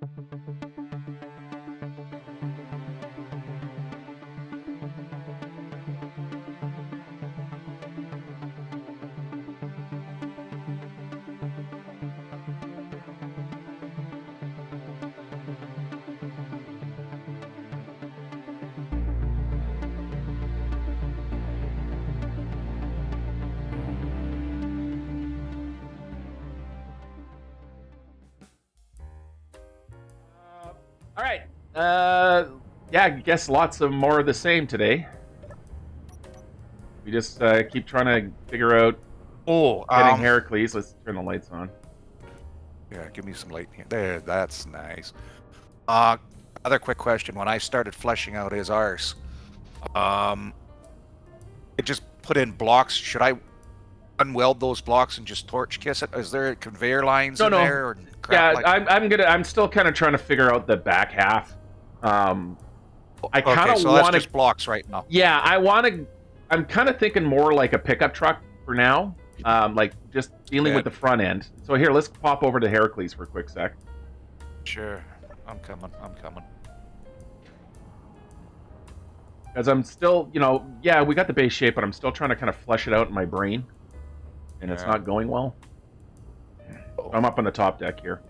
All right. Yeah, I guess lots of more of the same today. We just keep trying to figure out Oh, getting Herakles. Let's turn the lights on. yeah, give me some light here. There, that's nice. Other quick question. When I started fleshing out his arse, I just put in blocks. Should I unweld those blocks and just torch kiss it? Is there conveyor lines No, in no. there or crap Yeah, like I'm still kind of trying to figure out the back half. I kind Okay, of so that's want to. just blocks right now. Yeah, I'm kind of thinking more like a pickup truck for now. Like just dealing with the front end. So here, let's pop over to Herakles for a quick sec. Sure. I'm coming. Because I'm still, yeah, we got the base shape, but I'm still trying to kind of flesh it out in my brain, and it's not going well. So I'm up on the top deck here.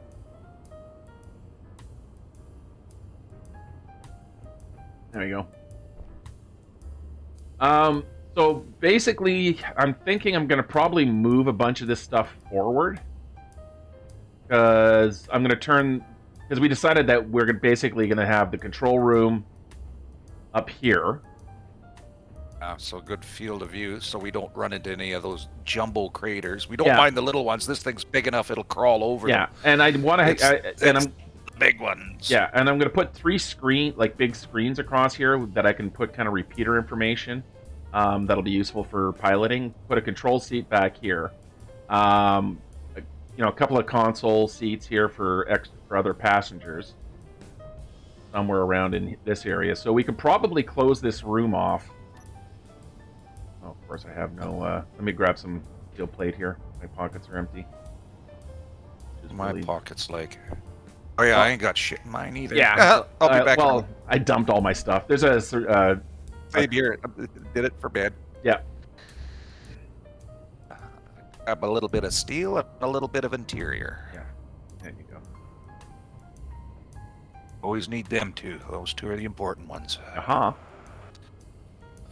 There you go. So basically, I'm thinking I'm going to probably move a bunch of this stuff forward. Because I'm going to turn... Because we decided that we're basically going to have the control room up here. So good field of view, so we don't run into any of those jumbo craters. We don't mind the little ones. This thing's big enough; it'll crawl over them. And I want to... And I'm big ones. Yeah, and I'm going to put 3 big screens across here that I can put kind of repeater information. That'll be useful for piloting. Put a control seat back here. A couple of console seats here for other passengers. Somewhere around in this area. So we could probably close this room off. Oh, of course I have no... let me grab some steel plate here. My pockets are empty. My pocket's like... Oh yeah, I ain't got shit in mine either. Yeah. I'll be back. Well, I dumped all my stuff. There's a... Same here. Did it for bed. Yeah. Grab a little bit of steel and a little bit of interior. Yeah. There you go. Always need them two. Those two are the important ones. Uh-huh.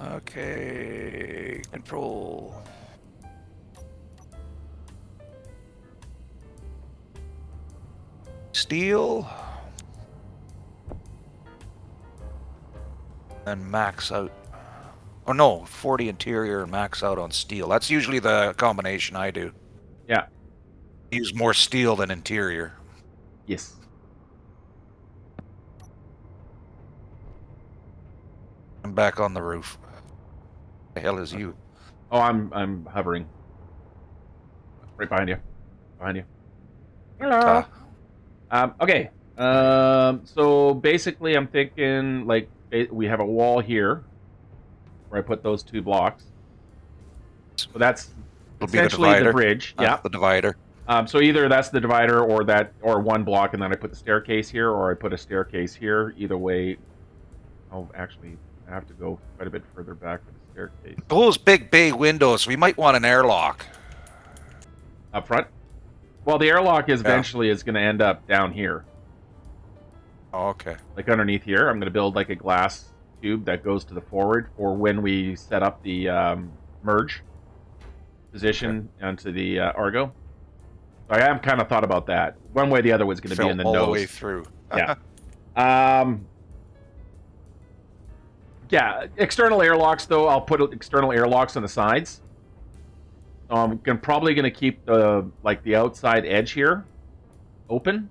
Okay. Control. Steel. And max out. Oh no, 40 interior and max out on steel. That's usually the combination I do. Yeah. Use more steel than interior. Yes. I'm back on the roof. The hell is you? Oh, I'm hovering. Right behind you. Behind you. Hello. Okay. So basically, I'm thinking like we have a wall here where I put those 2 blocks. So that's essentially the bridge. Yeah, the divider. So either that's the divider or 1 block, and then I put the staircase here, or I put a staircase here. Either way, actually, I have to go quite a bit further back for the staircase. Those big bay windows, we might want an airlock. Up front? Well, the airlock eventually is going to end up down here. Oh, okay. Like underneath here, I'm going to build like a glass tube that goes to the forward for when we set up the merge position onto the Argo. So I have kind of thought about that. One way or the other was going to be in the nose. All the way through. Yeah. Yeah, external airlocks, though, I'll put external airlocks on the sides. I'm probably going to keep the outside edge here open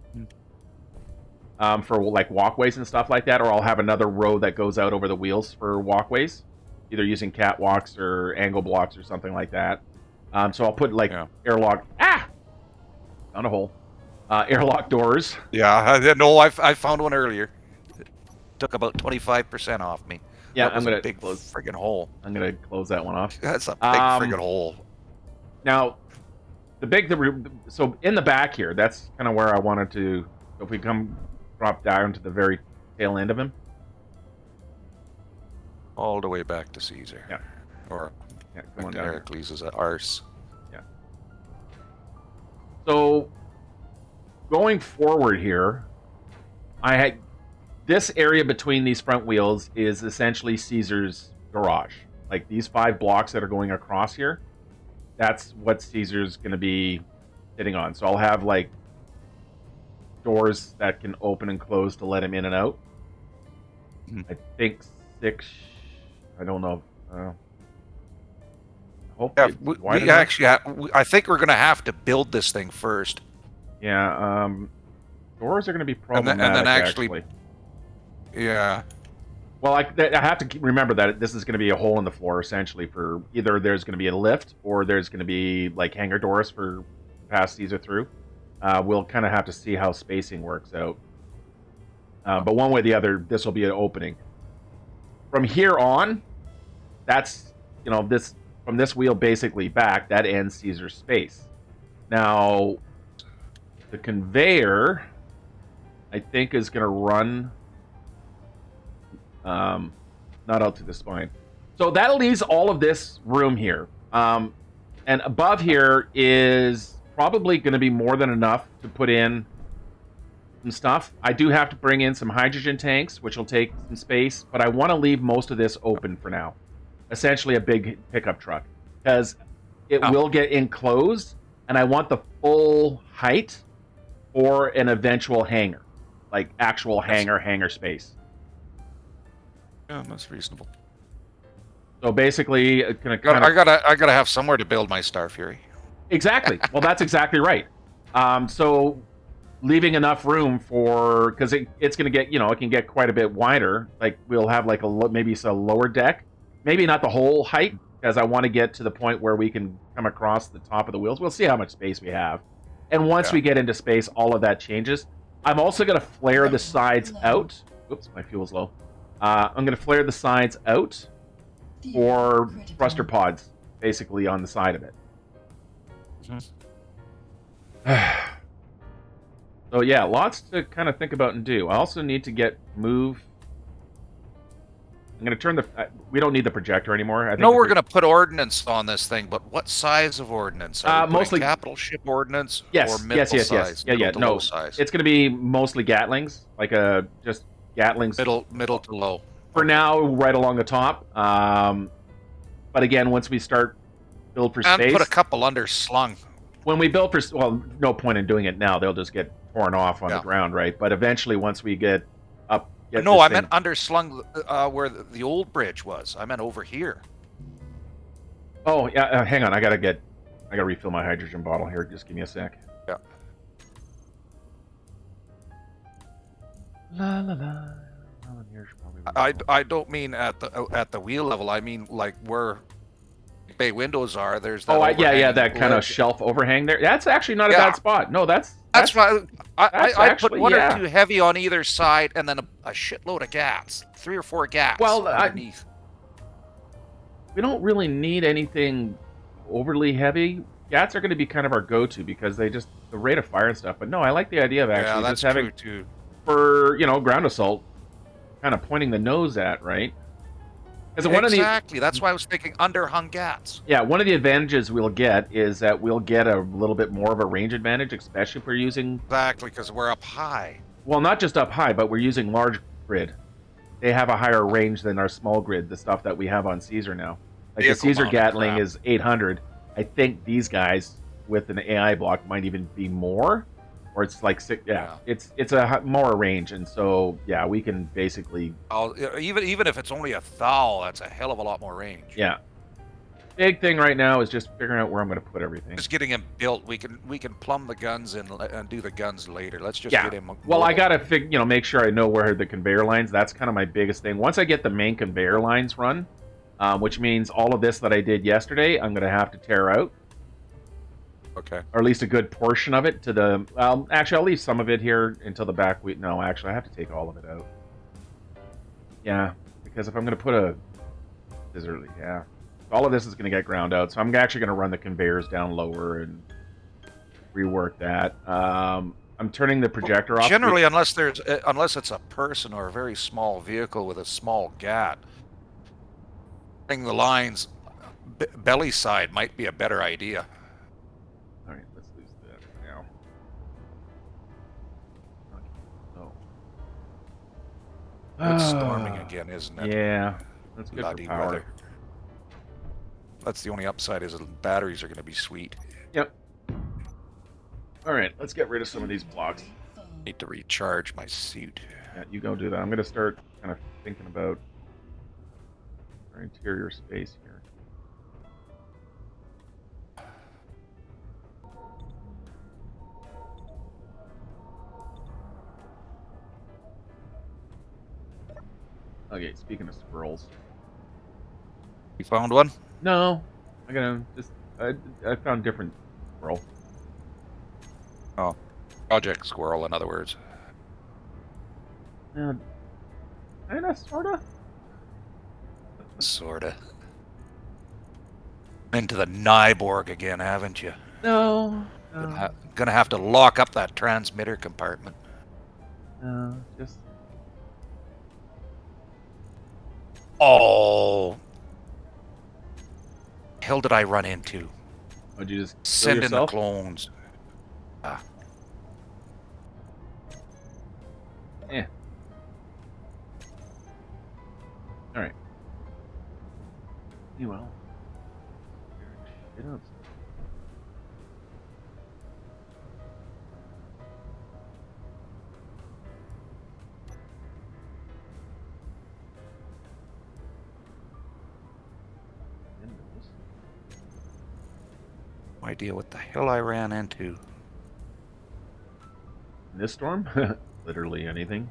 for like walkways and stuff like that, or I'll have another row that goes out over the wheels for walkways, either using catwalks or angle blocks or something like that. So I'll put airlock. Found a hole. Airlock doors. Yeah, no, I found one earlier. It took about 25% off me. Yeah, I'm gonna big friggin' hole. I'm gonna close that one off. That's a big friggin' hole. Now, so in the back here, that's kind of where I wanted to. If we come drop down to the very tail end of him. All the way back to Caesar. Yeah. Or Yeah, come back on to down here. Herakles is an arse. Yeah. So going forward here, I had this area between these front wheels is essentially Caesar's garage. Like these 5 blocks that are going across here, that's what Caesar's going to be sitting on. So I'll have like doors that can open and close to let him in and out. I think 6. I don't know. Yeah, Hopefully we actually I think we're going to have to build this thing first. Yeah. Doors are going to be And problematic. then actually. Yeah. Well, I have to remember that this is going to be a hole in the floor, essentially, for either there's going to be a lift or there's going to be like hangar doors for pass Caesar through. We'll kind of have to see how spacing works out. But one way or the other, this will be an opening. From here on, that's, this from this wheel basically back, that ends Caesar's space. Now, the conveyor, I think, is going to run... not out to the spine. So that leaves all of this room here. And above here is probably going to be more than enough to put in some stuff. I do have to bring in some hydrogen tanks, which will take some space, but I want to leave most of this open for now. Essentially a big pickup truck. Because it will get enclosed, and I want the full height for an eventual hangar. Like actual hangar space. Yeah, that's reasonable. So basically, I gotta have somewhere to build my Star Fury. Exactly. Well, that's exactly right. So leaving enough room for, because it's going to get, it can get quite a bit wider. Like we'll have like maybe a lower deck, maybe not the whole height, because I want to get to the point where we can come across the top of the wheels. We'll see how much space we have, and once we get into space, all of that changes. I'm also going to flare the sides out. Oops, my fuel's low. I'm going to flare the sides out for thruster pods, basically on the side of it. So yeah, lots to kind of think about and do. I also need to move. I'm going to turn we don't need the projector anymore. I think We're going to put ordnance on this thing, but what size of ordnance? Mostly capital ship ordnance. Yes, or middle size. Yeah. No, size. It's going to be mostly Gatlings, like just Gatlings. Middle to low. For now, right along the top. But again, once we start build for space, put a couple underslung. When we build for, well, no point in doing it now. They'll just get torn off on the ground, right? But eventually, once we get up, meant underslung where the old bridge was. I meant over here. Oh yeah, hang on. I gotta refill my hydrogen bottle here. Just give me a sec. Yeah. La la la. I don't mean at the wheel level. I mean like where bay windows are. There's that that kind of shelf overhang there. That's actually not a bad spot. No, that's why I put actually, one or two heavy on either side, and then a shitload of gats, 3 or 4 gats. Well, underneath. We don't really need anything overly heavy. Gats are going to be kind of our go-to because the rate of fire and stuff. But no, I like the idea of actually just having true too. For ground assault, kind of pointing the nose at, right? Exactly. That's why I was thinking underhung gats. Yeah, one of the advantages we'll get is that we'll get a little bit more of a range advantage, especially if we're using... Exactly, because we're up high. Well, not just up high, but we're using large grid. They have a higher range than our small grid, the stuff that we have on Caesar now. Like the Caesar Gatling is 800. I think these guys with an AI block might even be more. Or it's like 6, it's a more range, and so we can basically even if it's only a thou, that's a hell of a lot more range. Yeah, big thing right now is just figuring out where I'm going to put everything. Just getting him built. We can plumb the guns and do the guns later. Let's just get him. Well, I gotta make sure I know where the conveyor lines. That's kind of my biggest thing. Once I get the main conveyor lines run, which means all of this that I did yesterday, I'm going to have to tear out. Okay. Or at least a good portion of it to the... actually, I'll leave some of it here until the back week. No, actually, I have to take all of it out. Yeah, because if I'm going to put a... all of this is going to get ground out. So I'm actually going to run the conveyors down lower and rework that. I'm turning the projector off. Generally, unless it's a person or a very small vehicle with a small gat, running the lines belly side might be a better idea. All right, let's lose that for now. Okay. Oh. It's storming again, isn't it? Yeah, that's good Bloody for power. weather. That's the only upside is the batteries are going to be sweet. Yep. All right, let's get rid of some of these blocks. Need to recharge my suit. Yeah, you go do that. I'm going to start kind of thinking about our interior space here. Okay, speaking of squirrels. You found one? No, I'm gonna just. I found different squirrel. Oh, Project Squirrel, in other words. Kinda, sorta. Sorta. Into the Nyborg again, haven't you? No. Gonna have to lock up that transmitter compartment. No, just. Oh. Hell did I run into? Would you just Send in the yourself? clones. Eh. All right. You will. Shit up. No idea what the hell I ran into. In this storm? Literally anything.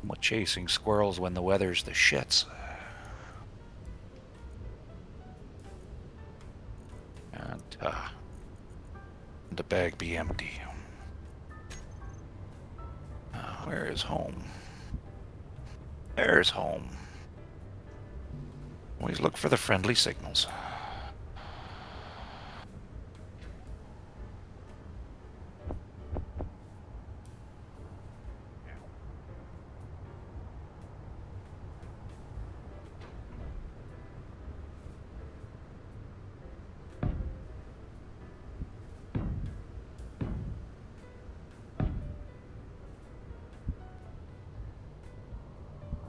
I'm chasing squirrels when the weather's the shits. And the bag be empty. Where is home? There's home. Always look for the friendly signals.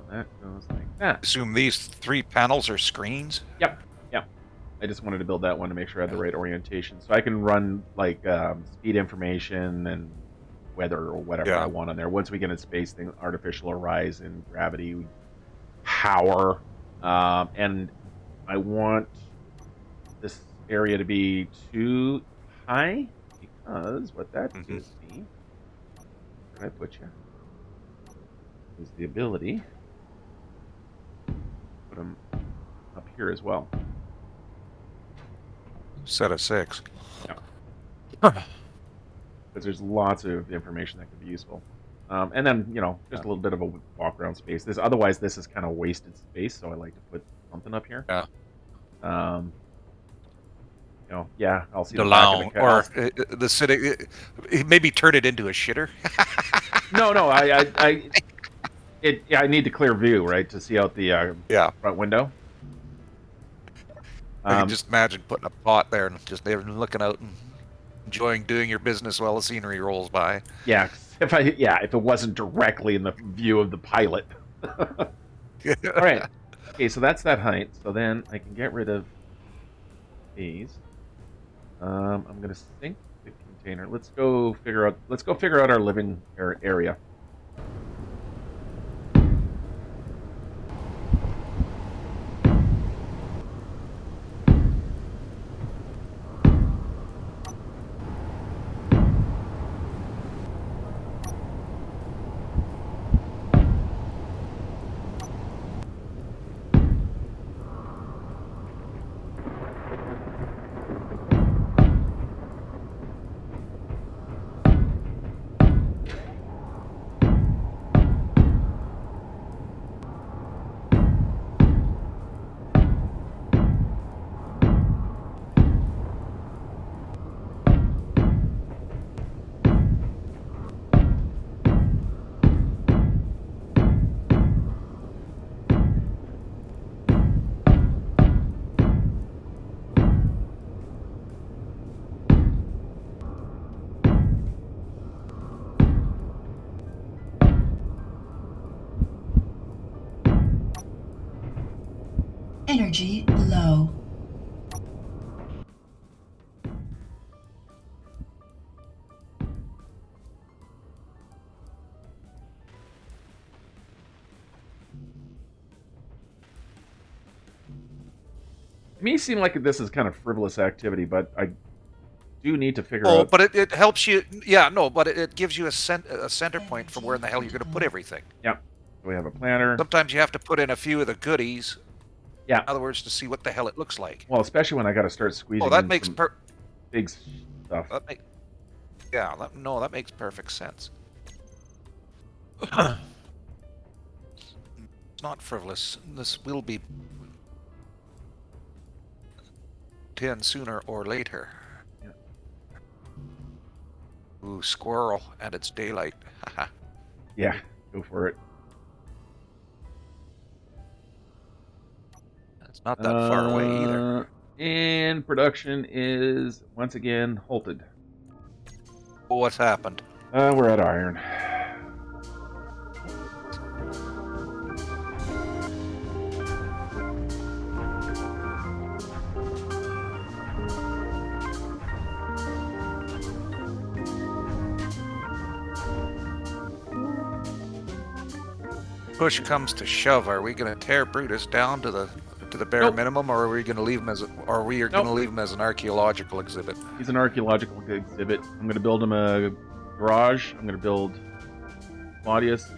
That goes like that. Assume these 3 panels are screens? Yep. I just wanted to build that one to make sure I had the right orientation. So I can run like speed information and weather or whatever I want on there. Once we get in space, things artificial horizon, gravity, power. And I want this area to be too high because what that gives me, where did I put you? Is the ability to put them up here as well. Set of 6. Yeah. Because there's lots of information that could be useful. And then, just a little bit of a walk around space. Otherwise, this is kind of wasted space, so I like to put something up here. Yeah. I'll see the back lounge, of the or the city. Maybe turn it into a shitter. No, I need to clear view, right, to see out the front window. I can just imagine putting a pot there and just looking out and enjoying doing your business while the scenery rolls by. Yeah, if it wasn't directly in the view of the pilot. All right. Okay, so that's that height. So then I can get rid of these. I'm gonna sink the container. Let's go figure out our living area. Energy low. It may seem like this is kind of frivolous activity, but I do need to figure Oh, out. but it helps you. Yeah, no, but it gives you a center point from where in the hell you're going to put everything. Yeah. So we have a planner. Sometimes you have to put in a few of the goodies. Yeah. In other words, to see what the hell it looks like. Well, especially when I got to start squeezing Oh, that in makes some big stuff. That makes perfect sense. It's not frivolous. This will be 10 sooner or later. Yeah. Ooh, squirrel, and it's daylight. Yeah, go for it. It's not that far away either. And production is once again halted. Oh, what's happened? We're at iron. Push comes to shove, are we going to tear Brutus down to the bare Nope. minimum, or are we going to leave him as going to leave him as an archaeological exhibit? He's an archaeological exhibit. I'm going to build him a garage. I'm going to build Claudius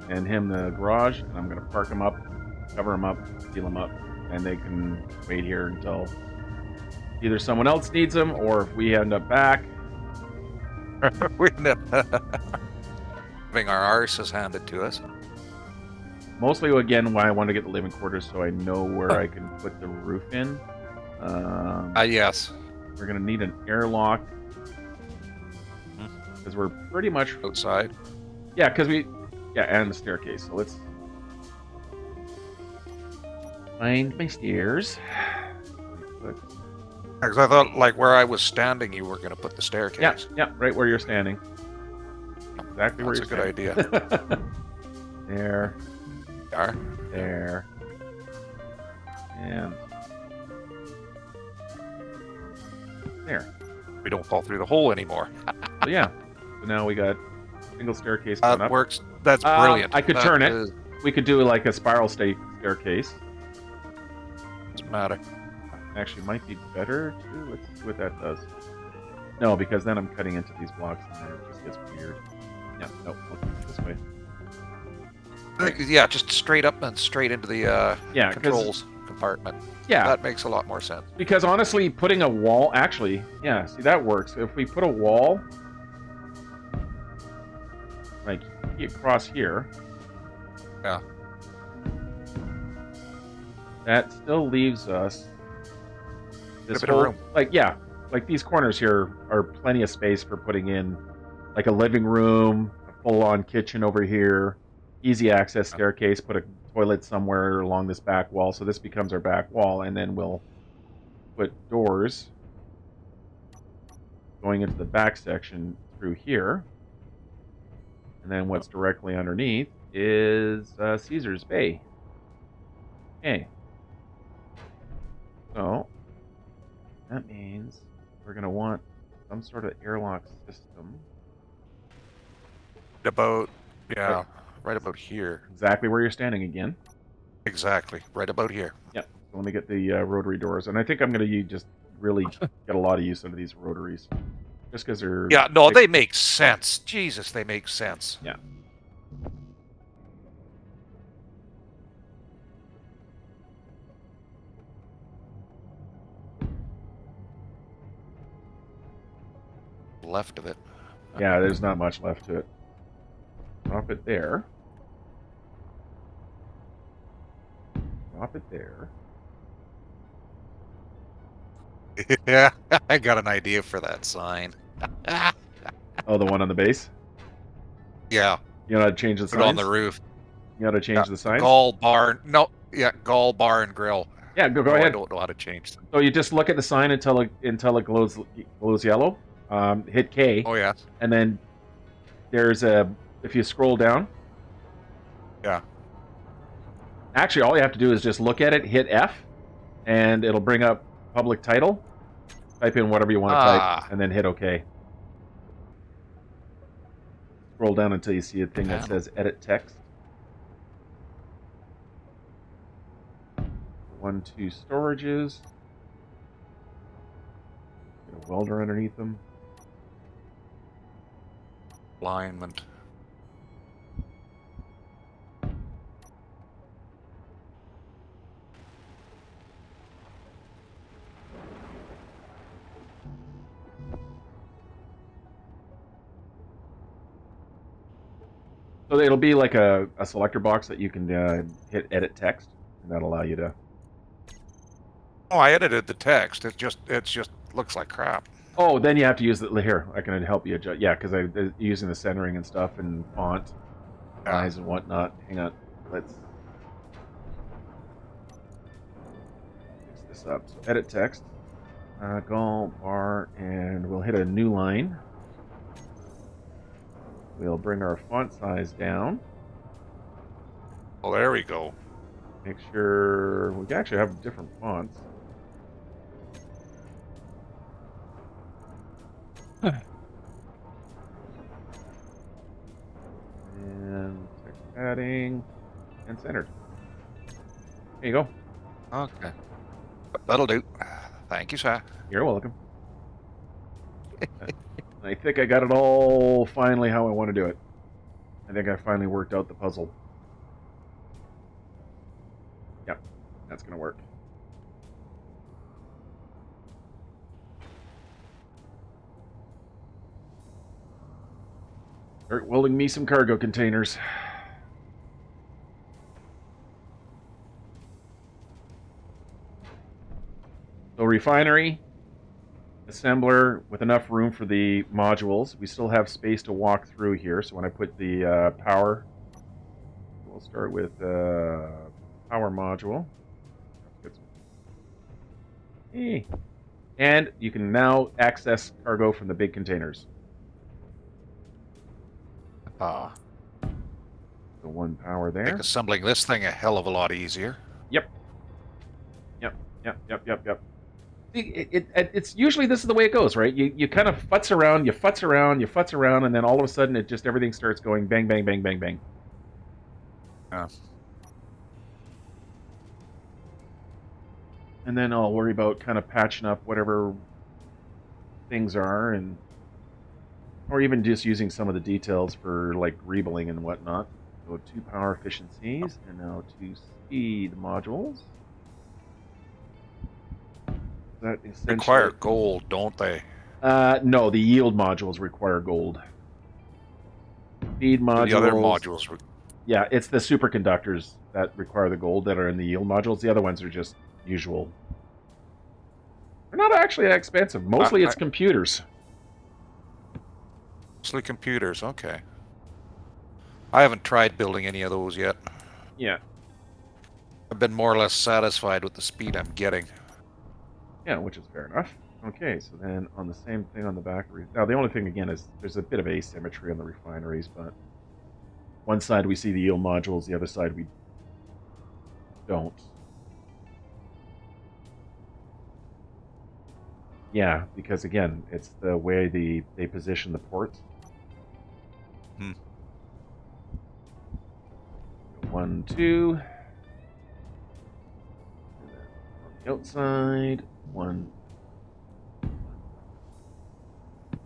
and him the garage, and I'm going to park him up, cover him up, seal him up, and they can wait here until either someone else needs them, or if we end up back. We end up having our arses handed to us. Mostly, again, why I want to get the living quarters so I know where I can put the roof in. Yes. We're going to need an airlock because we're pretty much Outside. Yeah, because and the staircase. So let's find my stairs. Because I thought, like, where I was standing, you were going to put the staircase. Yeah, right where you're standing. Exactly where That's you're a good standing. idea. There. Are. There. And there. We don't fall through the hole anymore. So yeah. So now we got single staircase going That up. works. That's brilliant. I could That turn it. is- We could do like a spiral staircase. Doesn't matter. Actually, might be better too. Let's see what that does. No, because then I'm cutting into these blocks and then it just gets weird. Yeah, nope. I'll keep it this way. Yeah, just straight up and straight into the Yeah, 'cause- controls compartment. Yeah, That makes a lot more sense. because honestly, putting a wall, actually, yeah, see, that works. If we put a wall, like, across here, Yeah. that still leaves us this bit of whole, room. like these corners here are plenty of space for putting in, like, a living room, a full-on kitchen over here, easy access staircase, put a toilet somewhere along this back wall, so this becomes our back wall, and then we'll put doors going into the back section through here. And then what's directly underneath is Caesar's Bay. Okay. So, that means we're going to want some sort of airlock system. Right about here. Exactly where you're standing again. Exactly, right about here. Yep. So let me get the rotary doors. And I think I'm going to just really get a lot of use out of these rotaries. Just because they're... Yeah, no, they make sense. Jesus, they make sense. Yeah. Left of it. Yeah, there's not much left to it. Drop it there. Drop it there. Yeah, I got an idea for that sign. Oh, the one on the base? Yeah, You know how to change the put signs? it on the roof. You know how to change the signs? Gall Bar. No, yeah, Gall Bar and Grill. Yeah, go No, I ahead. don't know how to change them. So you just look at the sign until it glows yellow. Hit K, Oh, yeah. and then there's if you scroll down. Yeah. Actually, all you have to do is just look at it, hit F, and it'll bring up public title. Type in whatever you want to type, and then hit OK. Scroll down until you see a thing that says Edit Text. 1, 2 storages. Get a welder underneath them. Alignment. So it'll be like a selector box that you can hit Edit Text, and that'll allow you to... Oh, I edited the text. It just looks like crap. Oh, then you have to use the... Here, I can help you adjust. Yeah, because I'm using the centering and stuff and font size and whatnot. Hang on. Let's fix this up. So Edit Text. Go bar, and we'll hit a new line. We'll bring our font size down. Well, there we go. Make sure we actually have different fonts. And text padding and centered. There you go. Okay. That'll do. Thank you, sir. You're welcome. I think I got it all finally how I want to do it. I think I finally worked out the puzzle. Yep, that's going to work. Start welding me some cargo containers. So refinery, assembler with enough room for the modules. We still have space to walk through here. So when I put the power, we'll start with power module. And you can now access cargo from the big containers. Ah. So one power there. Make assembling this thing a hell of a lot easier. Yep. It's usually this is the way it goes, right? You kind of futz around, and then all of a sudden it just everything starts going bang, bang, bang, bang, bang. Yeah. And then I'll worry about kind of patching up whatever things are, or even just using some of the details for like rebuilding and whatnot. So 2 power efficiencies, and now 2 speed modules. That essentially Require gold, don't they? No, the yield modules require gold. Speed modules. The other modules. Yeah, it's the superconductors that require the gold that are in the yield modules. The other ones are just usual. They're not actually that expensive. Mostly it's computers. Mostly computers, okay. I haven't tried building any of those yet. Yeah. I've been more or less satisfied with the speed I'm getting. Yeah, which is fair enough. Okay, so then on the same thing on the back. Now, the only thing, again, is there's a bit of asymmetry on the refineries, but one side we see the yield modules, the other side we don't. Yeah, because, again, it's the way they position the ports. 1, 2. And then on the outside, 1,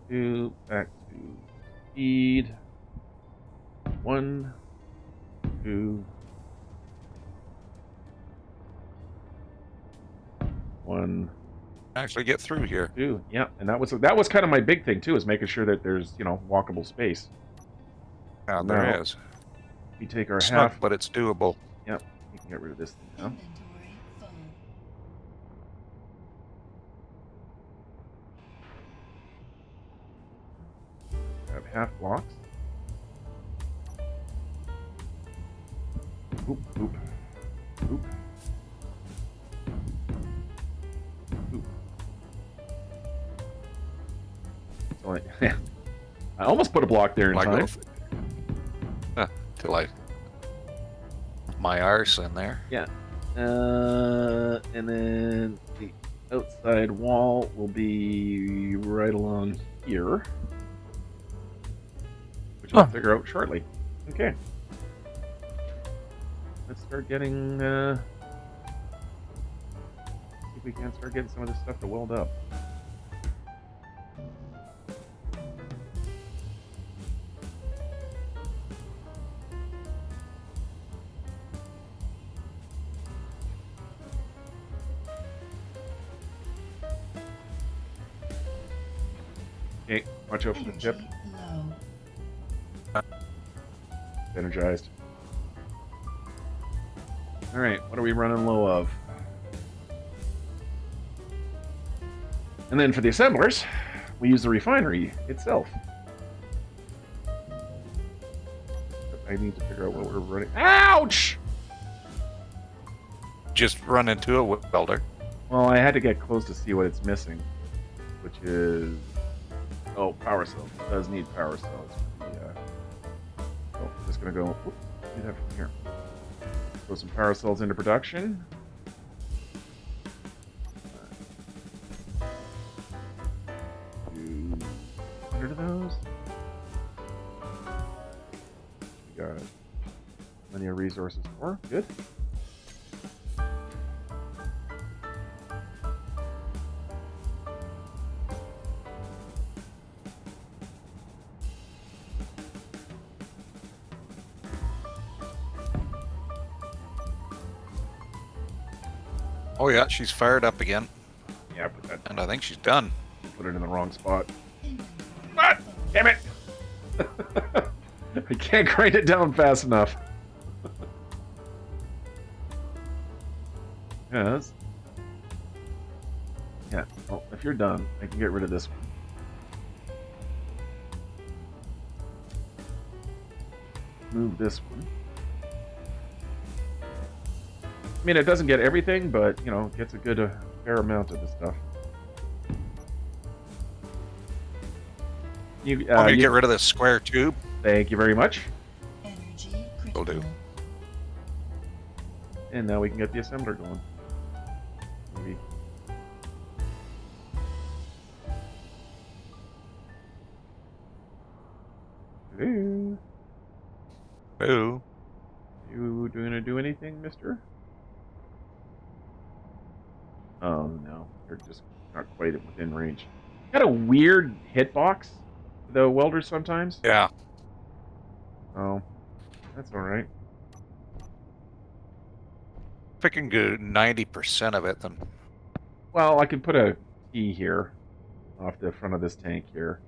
2, back to speed. 1, 2, 1. Actually get through here. 2. Yeah, and that was kind of my big thing too, is making sure that there's walkable space. Yeah, there is. We take our Snug, half, but it's doable. Yep, we can get rid of this thing now. Inventory full. Have half blocks. Oop, oop, oop. Oop. So I almost put a block there in time. Till I my arse in there. Yeah. And then the outside wall will be right along here, which I'll figure out shortly. Okay. Let's start getting, see if we can start getting some of this stuff to weld up. Okay, watch out for the tip. Energized. Alright, what are we running low of? And then for the assemblers, we use the refinery itself. I need to figure out what we're running. Ouch! Just run into a welder. Well, I had to get close to see what it's missing, which is... Oh, power cells. It does need power cells. Yeah. So I'm just going to go... Whoop, do that from here. Throw some power cells into production. 200 of those. We got plenty of resources for. Good. Oh yeah, she's fired up again. Yeah, put that. And I think she's done. Put it in the wrong spot. What? Damn it! I can't grind it down fast enough. Yes. Yeah. Well, if you're done, I can get rid of this one. Move this one. I mean, it doesn't get everything, but, you know, gets a good fair amount of the stuff. You get rid of this square tube? Thank you very much. Energy Will do. And now we can get the assembler going. Maybe. Hello. Boo. You gonna do anything, mister? Oh no, you're just not quite within range. Got a weird hitbox, the welders sometimes. Yeah. Oh, that's all right. If I can get 90% of it, then. Well, I can put a key here off the front of this tank here.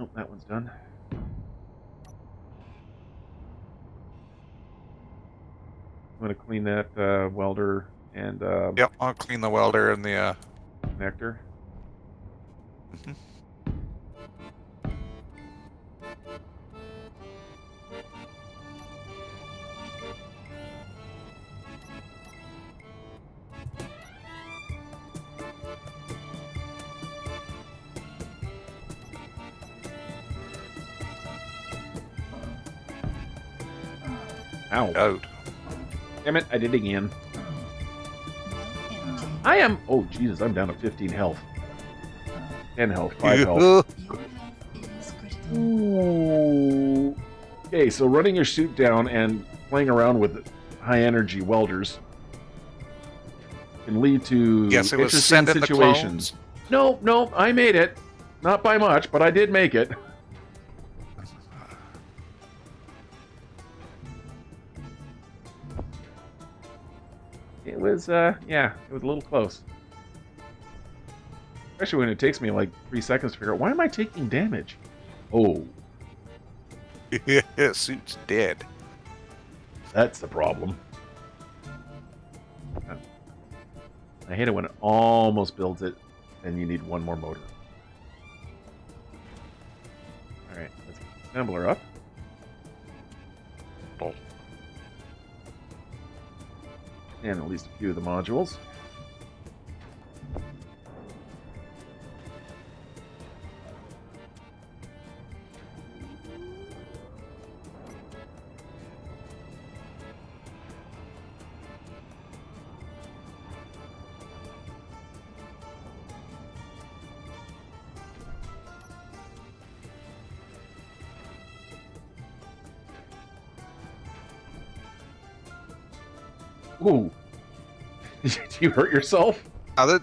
Oh, that one's done. I'm going to clean that welder and Yep, I'll clean the welder and the connector. Mhm. Ow. out. Damn it, I did it again. I am... Oh, Jesus, I'm down to 15 health. 10 health, 5 health. Your health is critical. Ooh. Okay, so running your suit down and playing around with high-energy welders can lead to Yes, it was interesting send in the situations. clones. No, I made it. Not by much, but I did make it. It was, yeah, it was a little close. Especially when it takes me like 3 seconds to figure out, why am I taking damage? Oh, Suit's dead. that's the problem. I hate it when it almost builds it, and you need one more motor. Alright, let's get the assembler up. Oh. And at least a few of the modules. Ooh. Did you hurt yourself? Nice.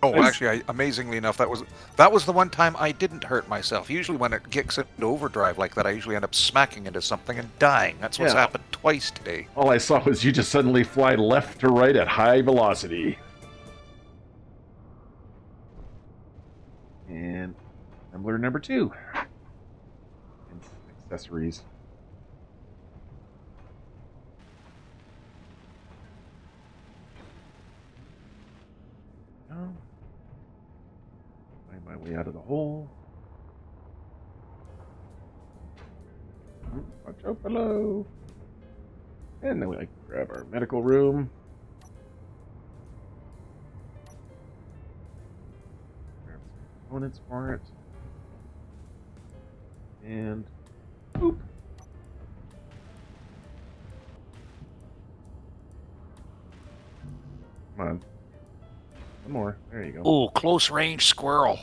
Actually, amazingly enough, that was the one time I didn't hurt myself. Usually when it kicks into overdrive like that, I usually end up smacking into something and dying. That's what's happened twice today. All I saw was you just suddenly fly left to right at high velocity. And assembler number 2. And accessories. Oh. Find my way out of the hole. Watch out below. And then we like grab our medical room. Grab some components for it. And boop. Come on. One more. There you go. Oh, close range squirrel.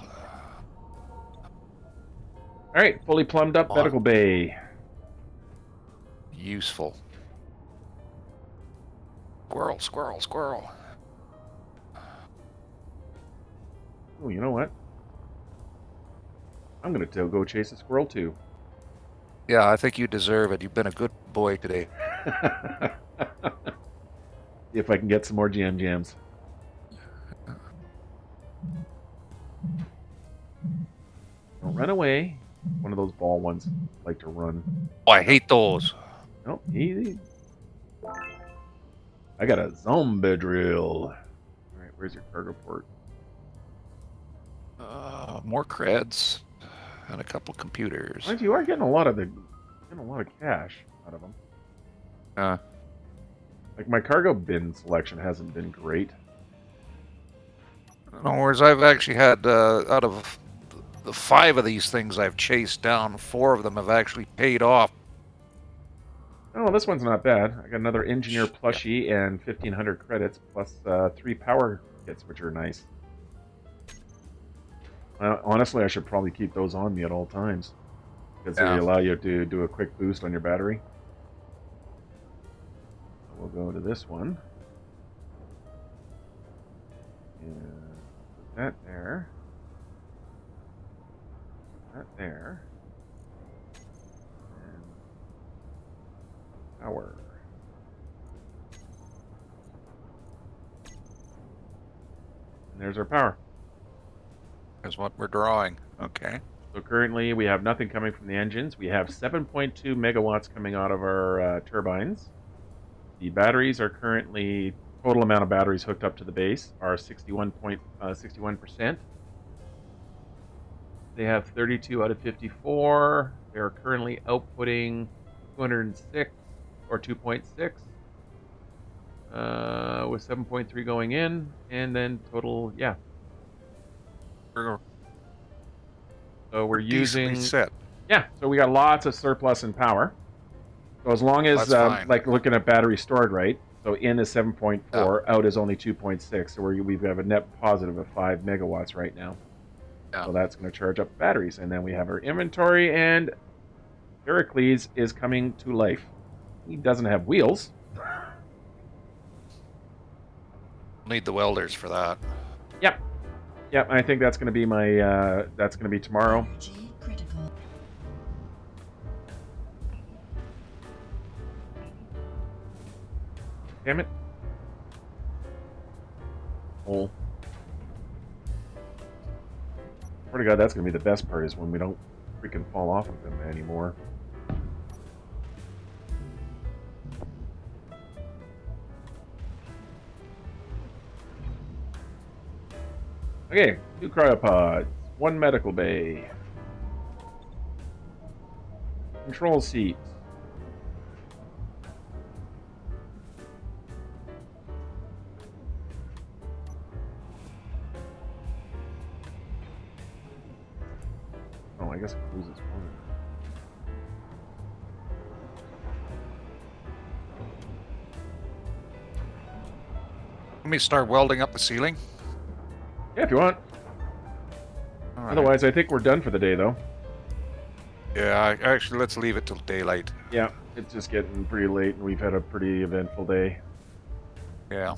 All right, fully plumbed up medical bay. Useful. Squirrel, squirrel, squirrel. Oh, you know what? I'm gonna go chase a squirrel too. Yeah, I think you deserve it. You've been a good boy today. If I can get some more jams. Don't run away. One of those ball ones like to run. Oh, I hate those. Nope, easy. I got a zombie drill. Alright, where's your cargo port? More creds and a couple computers. You are getting a lot of cash out of them. Like my cargo bin selection hasn't been great. No, whereas I've actually had out of the 5 of these things I've chased down, 4 of them have actually paid off. Oh, this one's not bad. I got another engineer plushie and 1,500 credits plus 3 power kits, which are nice. Honestly, I should probably keep those on me at all times because they allow you to do a quick boost on your battery. We'll go to this one. And put that there. That there. And power. And there's our power. Is what we're drawing. Okay. So currently we have nothing coming from the engines. We have 7.2 megawatts coming out of our turbines. The batteries are currently, total amount of batteries hooked up to the base are 61%. They have 32 out of 54. They're currently outputting 206 or 2.6 with 7.3 going in, and then total, So we're using set. Yeah, so we got lots of surplus in power. So as long as like looking at battery stored right, so in is 7.4, out is only 2.6, so we've got a net positive of 5 megawatts right now. So that's going to charge up batteries, and then we have our inventory, and Herakles is coming to life. He doesn't have wheels. Need the welders for that. Yep. I think that's going to be my that's going to be tomorrow. Energy critical. Damn it. Hole. Swear to God, that's going to be the best part, is when we don't freaking fall off of them anymore. Okay, 2 cryopods, 1 medical bay, control seat. Oh, I guess it loses one. Let me start welding up the ceiling. Yeah, if you want. Right. Otherwise, I think we're done for the day, though. Yeah, actually, let's leave it till daylight. Yeah, it's just getting pretty late, and we've had a pretty eventful day. Yeah.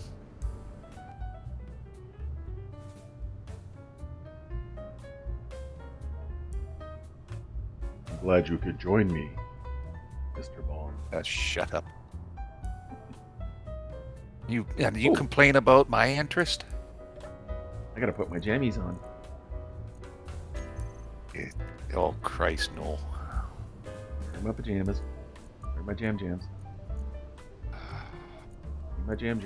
I'm glad you could join me, Mr. Bond. Shut up. You Ooh. complain about my interest? I gotta put my jammies on. Oh Christ, no. Where are my pajamas? Where are my jams? Where are my jams?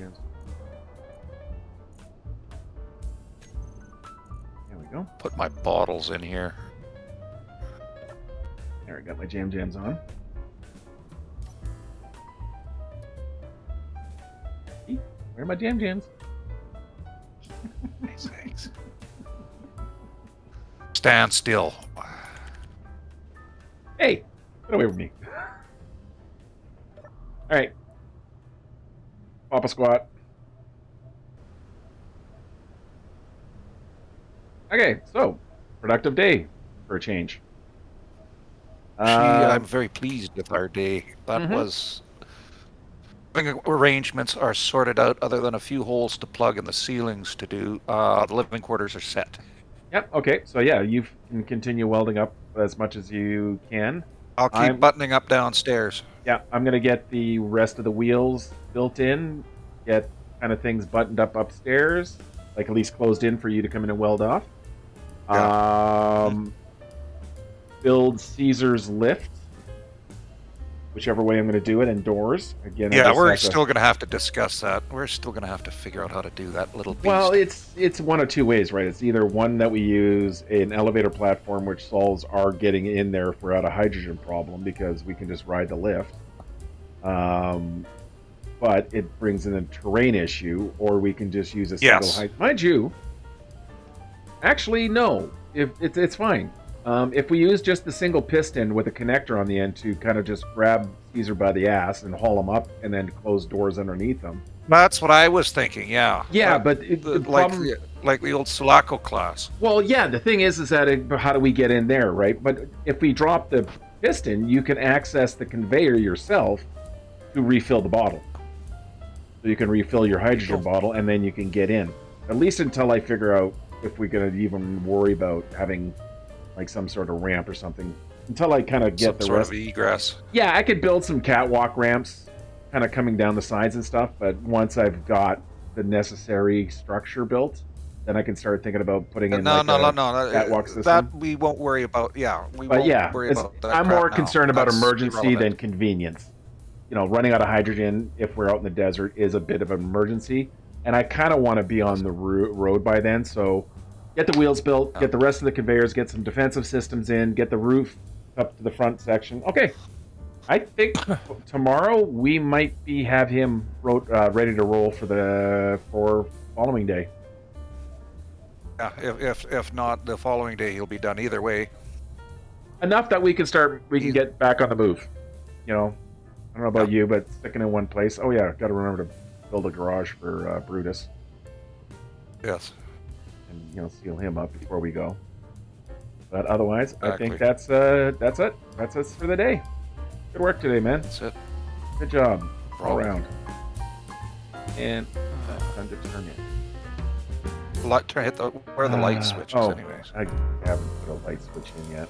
There we go. Put my bottles in here. There, I got my jams on. Where are my jams? Nice things. Stand still. Hey, get away from me. All right. Papa squat. Okay, so productive day for a change. I'm very pleased with our day. That was. Arrangements are sorted out, other than a few holes to plug in the ceilings to do. The living quarters are set. Yep. Okay. So yeah, you can continue welding up as much as you can. I'll keep buttoning up downstairs. Yeah, I'm gonna get the rest of the wheels built in, get kind of things buttoned up upstairs, like at least closed in for you to come in and weld off. Yeah. Build Caesar's lift, whichever way I'm going to do it, and doors. Again, Yeah, we're still going to have to discuss that. We're still going to have to figure out how to do that little beast. Well, it's one of two ways, right? It's either one that we use an elevator platform, which solves our getting in there if we're at a hydrogen problem, because we can just ride the lift. But it brings in a terrain issue, or we can just use a single height. Mind you, actually, no. If it's fine. If we use just the single piston with a connector on the end to kind of just grab Caesar by the ass and haul him up and then close doors underneath them. That's what I was thinking, yeah. Yeah, but like the old Sulaco class. Well, yeah, the thing is that how do we get in there, right? But if we drop the piston, you can access the conveyor yourself to refill the bottle. So you can refill your hydrogen bottle and then you can get in. At least until I figure out if we're going to even worry about having like some sort of ramp or something, until I kind of get the rest of egress. Yeah, I could build some catwalk ramps kind of coming down the sides and stuff, but once I've got the necessary structure built, then I can start thinking about putting in no, catwalk system. That we won't worry about. Yeah, we won't worry about that. I'm more concerned about That's emergency irrelevant. than convenience. You know, running out of hydrogen if we're out in the desert is a bit of an emergency, and I kind of want to be on the road by then, so get the wheels built, get the rest of the conveyors, get some defensive systems in, get the roof up to the front section. Okay, I think tomorrow we might have him ready to roll for following day. Yeah, if not the following day, he'll be done either way. Enough that we can get back on the move. You know, I don't know about you, but sticking in one place. Oh yeah, got to remember to build a garage for Brutus. Yes. And seal him up before we go. But otherwise, exactly. I think that's it. That's us for the day. Good work today, man. That's it. Good job all around. And time to turn in. Hit where are the light switches, anyways? I haven't put a light switch in yet.